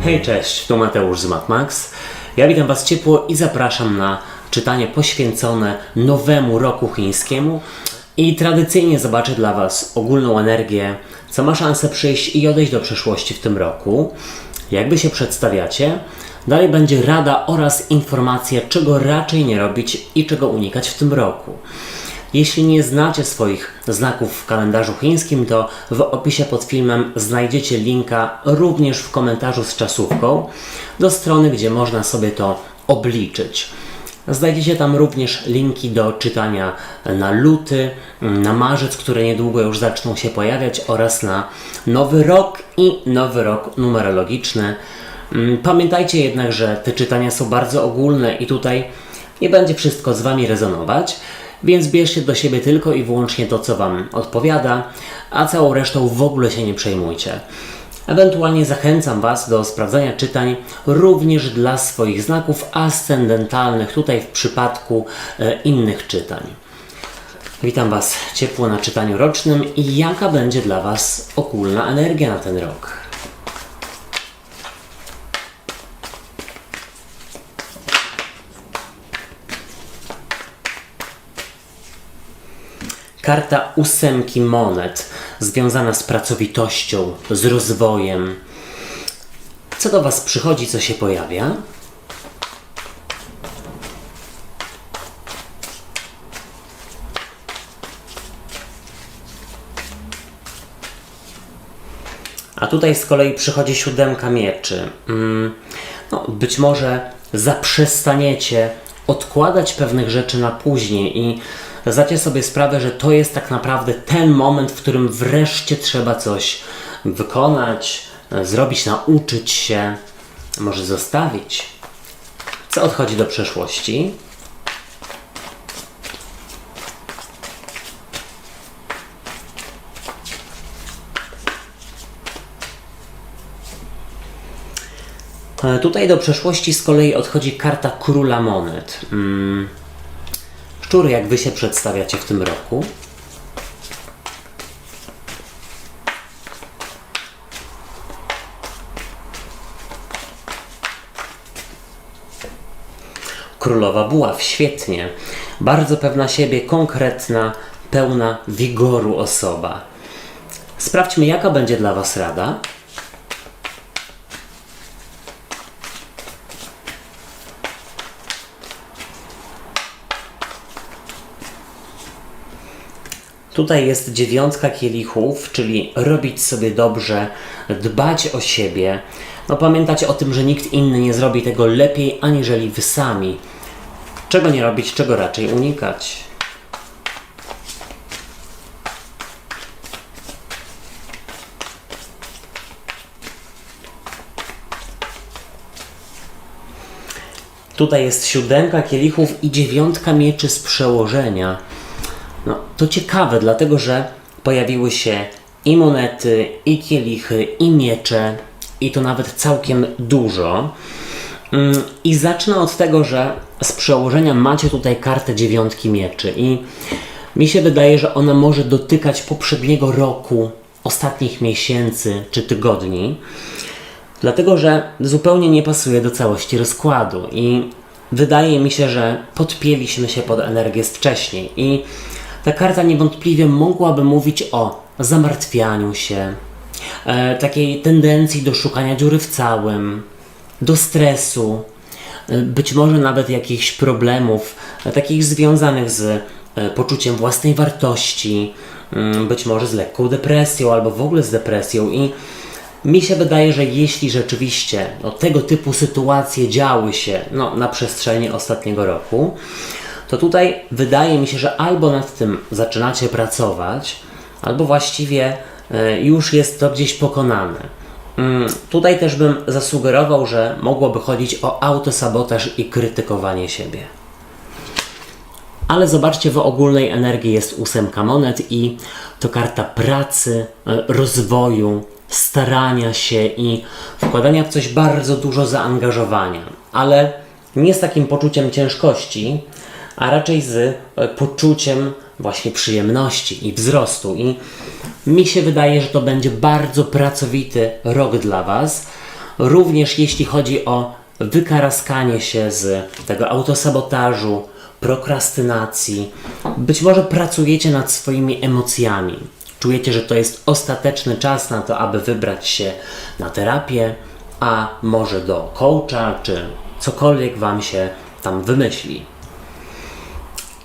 Hej, cześć, tu Mateusz z MatMax. Ja witam Was ciepło i zapraszam na czytanie poświęcone nowemu roku chińskiemu i tradycyjnie zobaczę dla Was ogólną energię, co ma szansę przyjść i odejść do przeszłości w tym roku. Jakby się przedstawiacie, dalej będzie rada oraz informacja, czego raczej nie robić i czego unikać w tym roku. Jeśli nie znacie swoich znaków w kalendarzu chińskim, to w opisie pod filmem znajdziecie linka również w komentarzu z czasówką do strony, gdzie można sobie to obliczyć. Znajdziecie tam również linki do czytania na luty, na marzec, które niedługo już zaczną się pojawiać, oraz na nowy rok i nowy rok numerologiczny. Pamiętajcie jednak, że te czytania są bardzo ogólne i tutaj nie będzie wszystko z Wami rezonować, więc bierzcie do siebie tylko i wyłącznie to, co Wam odpowiada, a całą resztą w ogóle się nie przejmujcie. Ewentualnie zachęcam Was do sprawdzania czytań również dla swoich znaków ascendentalnych, tutaj w przypadku innych czytań. Witam Was ciepło na czytaniu rocznym i jaka będzie dla Was ogólna energia na ten rok? Karta ósemki monet, związana z pracowitością, z rozwojem. Co do Was przychodzi, co się pojawia? A tutaj z kolei przychodzi siódemka mieczy. Być może zaprzestaniecie odkładać pewnych rzeczy na później i zdacie sobie sprawę, że to jest tak naprawdę ten moment, w którym wreszcie trzeba coś wykonać, zrobić, nauczyć się, może zostawić. Co odchodzi do przeszłości? Tutaj do przeszłości z kolei odchodzi karta króla monet. Szczury, jak Wy się przedstawiacie w tym roku? Królowa buław, świetnie. Bardzo pewna siebie, konkretna, pełna wigoru osoba. Sprawdźmy, jaka będzie dla Was rada. Tutaj jest dziewiątka kielichów, czyli robić sobie dobrze, dbać o siebie. Pamiętać o tym, że nikt inny nie zrobi tego lepiej, aniżeli Wy sami. Czego nie robić, czego raczej unikać. Tutaj jest siódemka kielichów i dziewiątka mieczy z przełożenia. To ciekawe, dlatego że pojawiły się i monety, i kielichy, i miecze, i to nawet całkiem dużo. I zacznę od tego, że z przełożenia macie tutaj kartę dziewiątki mieczy i mi się wydaje, że ona może dotykać poprzedniego roku, ostatnich miesięcy czy tygodni, dlatego że zupełnie nie pasuje do całości rozkładu i wydaje mi się, że podpięliśmy się pod energię z wcześniej i ta karta niewątpliwie mogłaby mówić o zamartwianiu się, takiej tendencji do szukania dziury w całym, do stresu, być może nawet jakichś problemów, takich związanych z poczuciem własnej wartości, być może z lekką depresją albo w ogóle z depresją. I mi się wydaje, że jeśli rzeczywiście tego typu sytuacje działy się na przestrzeni ostatniego roku, to tutaj wydaje mi się, że albo nad tym zaczynacie pracować, albo właściwie już jest to gdzieś pokonane. Tutaj też bym zasugerował, że mogłoby chodzić o autosabotaż i krytykowanie siebie. Ale zobaczcie, w ogólnej energii jest ósemka monet i to karta pracy, rozwoju, starania się i wkładania w coś bardzo dużo zaangażowania, ale nie z takim poczuciem ciężkości, a raczej z poczuciem właśnie przyjemności i wzrostu. I mi się wydaje, że to będzie bardzo pracowity rok dla Was, również jeśli chodzi o wykaraskanie się z tego autosabotażu, prokrastynacji. Być może pracujecie nad swoimi emocjami. Czujecie, że to jest ostateczny czas na to, aby wybrać się na terapię, a może do coacha, czy cokolwiek Wam się tam wymyśli.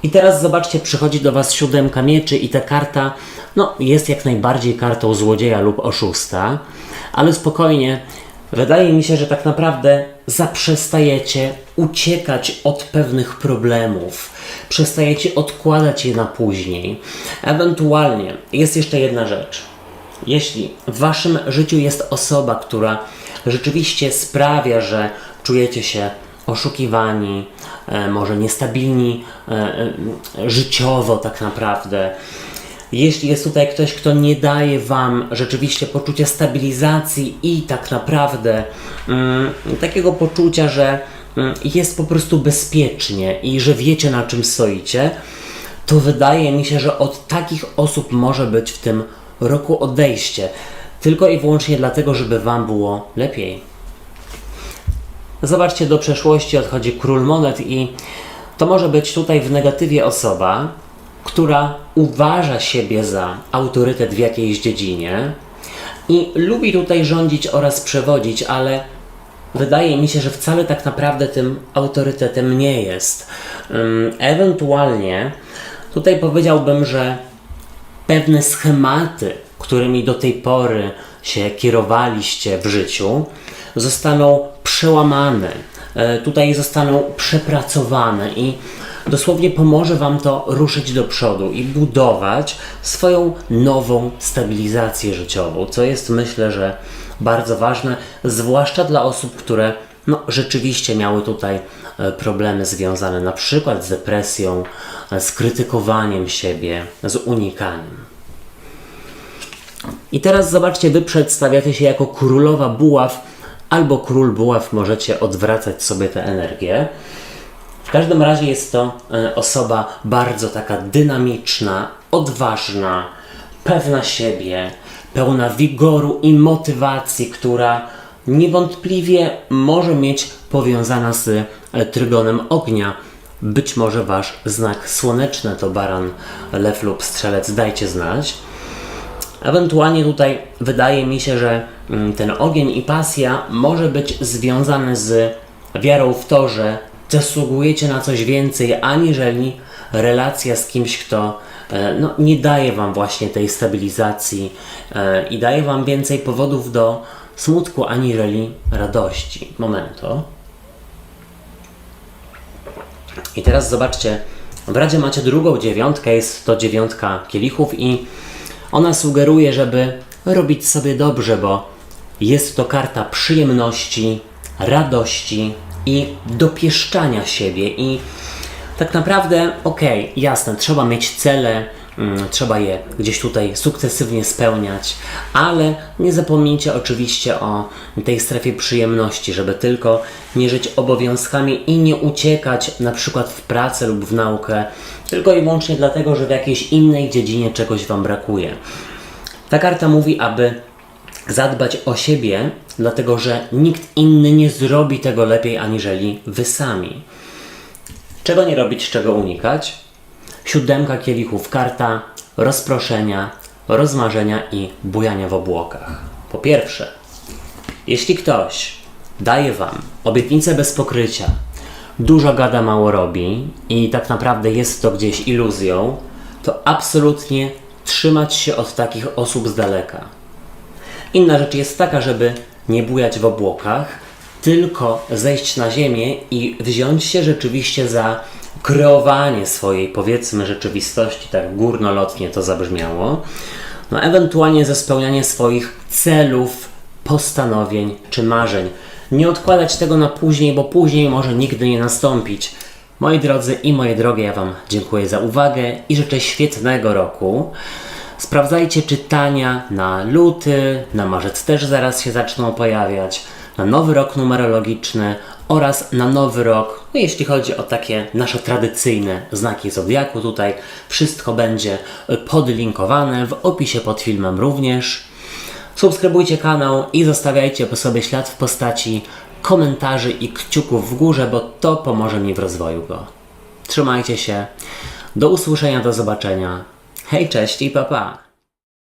I teraz zobaczcie, przychodzi do Was 7 mieczy i ta karta jest jak najbardziej kartą złodzieja lub oszusta, ale spokojnie, wydaje mi się, że tak naprawdę zaprzestajecie uciekać od pewnych problemów, przestajecie odkładać je na później. Ewentualnie jest jeszcze jedna rzecz. Jeśli w Waszym życiu jest osoba, która rzeczywiście sprawia, że czujecie się oszukiwani, może niestabilni życiowo tak naprawdę. Jeśli jest tutaj ktoś, kto nie daje Wam rzeczywiście poczucia stabilizacji i tak naprawdę takiego poczucia, że jest po prostu bezpiecznie i że wiecie, na czym stoicie, to wydaje mi się, że od takich osób może być w tym roku odejście. Tylko i wyłącznie dlatego, żeby Wam było lepiej. Zobaczcie, do przeszłości odchodzi król monet i to może być tutaj w negatywie osoba, która uważa siebie za autorytet w jakiejś dziedzinie i lubi tutaj rządzić oraz przewodzić, ale wydaje mi się, że wcale tak naprawdę tym autorytetem nie jest. Ewentualnie tutaj powiedziałbym, że pewne schematy, którymi do tej pory się kierowaliście w życiu, zostaną przełamane, tutaj zostaną przepracowane i dosłownie pomoże Wam to ruszyć do przodu i budować swoją nową stabilizację życiową, co jest, myślę, że bardzo ważne, zwłaszcza dla osób, które rzeczywiście miały tutaj problemy związane na przykład z depresją, z krytykowaniem siebie, z unikaniem. I teraz zobaczcie, Wy przedstawiacie się jako królowa buław albo król buław, możecie odwracać sobie tę energię. W każdym razie jest to osoba bardzo taka dynamiczna, odważna, pewna siebie, pełna wigoru i motywacji, która niewątpliwie może mieć powiązana z trygonem ognia. Być może Wasz znak słoneczny to baran, lew lub strzelec, dajcie znać. Ewentualnie tutaj wydaje mi się, że ten ogień i pasja może być związany z wiarą w to, że zasługujecie na coś więcej, aniżeli relacja z kimś, kto nie daje Wam właśnie tej stabilizacji i daje Wam więcej powodów do smutku, aniżeli radości. Momento. I teraz zobaczcie, w radzie macie drugą dziewiątkę, jest to 9 kielichów i ona sugeruje, żeby robić sobie dobrze, bo jest to karta przyjemności, radości i dopieszczania siebie i tak naprawdę, jasne, trzeba mieć cele, trzeba je gdzieś tutaj sukcesywnie spełniać, ale nie zapomnijcie oczywiście o tej strefie przyjemności, żeby tylko nie żyć obowiązkami i nie uciekać na przykład w pracę lub w naukę, tylko i wyłącznie dlatego, że w jakiejś innej dziedzinie czegoś Wam brakuje. Ta karta mówi, aby zadbać o siebie, dlatego że nikt inny nie zrobi tego lepiej aniżeli Wy sami. Czego nie robić, czego unikać? 7 kielichów, karta rozproszenia, rozmarzenia i bujania w obłokach. Po pierwsze, jeśli ktoś daje Wam obietnicę bez pokrycia, dużo gada, mało robi i tak naprawdę jest to gdzieś iluzją, to absolutnie trzymać się od takich osób z daleka. Inna rzecz jest taka, żeby nie bujać w obłokach, tylko zejść na ziemię i wziąć się rzeczywiście za kreowanie swojej, powiedzmy, rzeczywistości, tak górnolotnie to zabrzmiało, ewentualnie za spełnianie swoich celów, postanowień czy marzeń. Nie odkładać tego na później, bo później może nigdy nie nastąpić. Moi drodzy i moje drogie, ja Wam dziękuję za uwagę i życzę świetnego roku. Sprawdzajcie czytania na luty, na marzec też zaraz się zaczną pojawiać, na nowy rok numerologiczny oraz na nowy rok, jeśli chodzi o takie nasze tradycyjne znaki zodiaku. Tutaj wszystko będzie podlinkowane w opisie pod filmem również. Subskrybujcie kanał i zostawiajcie po sobie ślad w postaci komentarzy i kciuków w górze, bo to pomoże mi w rozwoju go. Trzymajcie się. Do usłyszenia, do zobaczenia. Hej, cześć i pa pa.